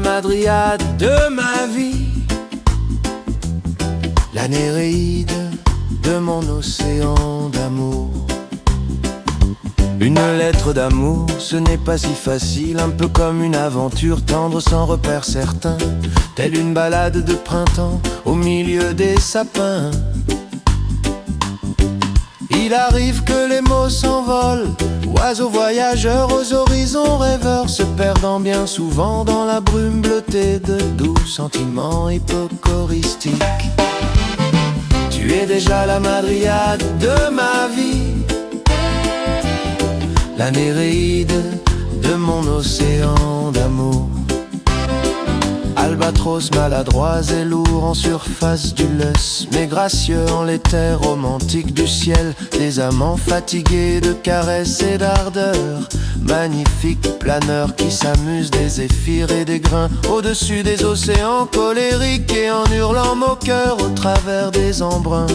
la Madriade de ma vie, la Néréide de mon océan d'amour. Une lettre d'amour, ce n'est pas si facile, un peu comme une aventure tendre sans repère certain, telle une balade de printemps au milieu des sapins. Il arrive que les mots s'envolent, oiseaux voyageurs aux horizons rêveurs, se perdant bien souvent dans la brume bleutée de doux sentiments hypocoristiques. Tu es déjà la Madriade de ma vie, la Néréide de mon océan d'amour. Albatros maladroits et lourds en surface du lus, mais gracieux en l'éther romantique du ciel. Des amants fatigués de caresses et d'ardeur, magnifiques planeurs qui s'amusent des zéphyrs et des grains au-dessus des océans colériques et en hurlant moqueurs au travers des embruns.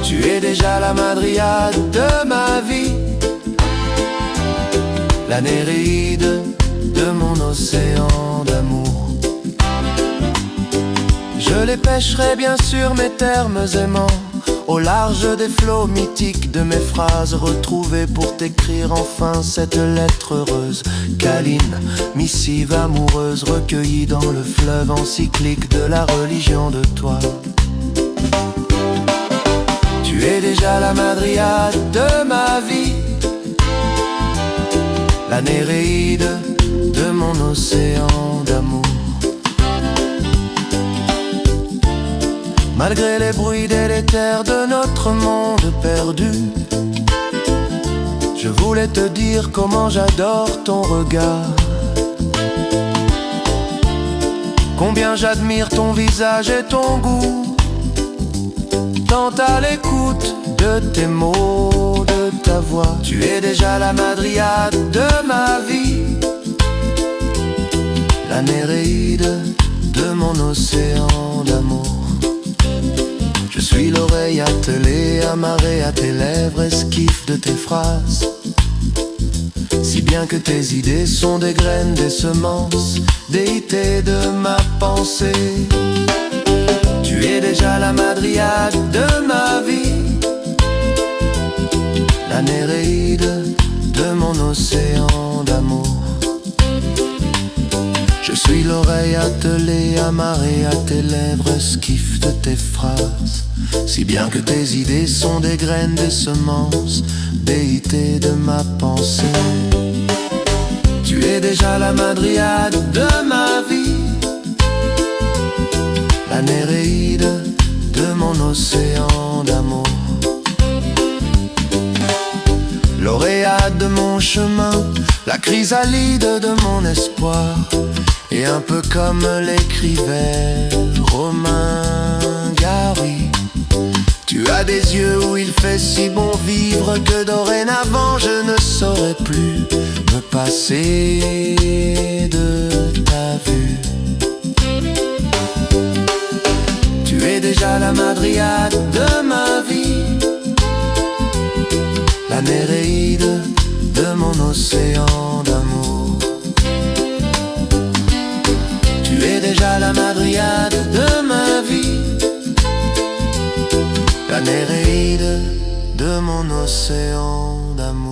Tu es déjà la Madriade de ma vie, la Néréide de mon océan d'amour. Je les pêcherai bien sûr mes termes aimants, au large des flots mythiques de mes phrases retrouvées pour t'écrire enfin cette lettre heureuse, câline, missive amoureuse, recueillie dans le fleuve encyclique de la religion de toi. Tu es déjà la Madriade de ma vie, la Néréide de mon océan d'amour. Malgré les bruits délétères de notre monde perdu, je voulais te dire comment j'adore ton regard, combien j'admire ton visage et ton goût, tant à l'écoute de tes mots, de ta voix. Tu es déjà la Madriade de ma vie, la Néréide de mon océan d'amour. Je suis l'oreille attelée, amarrée à tes lèvres, esquiffe de tes phrases, si bien que tes idées sont des graines, des semences, déité de ma pensée. Tu es déjà la Madriade de ma vie, la Néréide de mon océan d'amour. Je suis l'oreille attelée, amarrée à tes lèvres, esquiffe de tes phrases, si bien que tes idées sont des graines, des semences, déité de ma pensée. Tu es déjà la Madriade de ma vie, la Néréide de mon océan d'amour. Lauréate de mon chemin, la chrysalide de mon espoir, et un peu comme l'écrivait Romain Gary, tu as des yeux où il fait si bon vivre que dorénavant je ne saurais plus me passer de ta vue. Tu es déjà la Madriade de ma vie, la Néréide de mon océan d'amour. Tu es déjà la Madriade de ma vie, la Néréide de mon océan d'amour.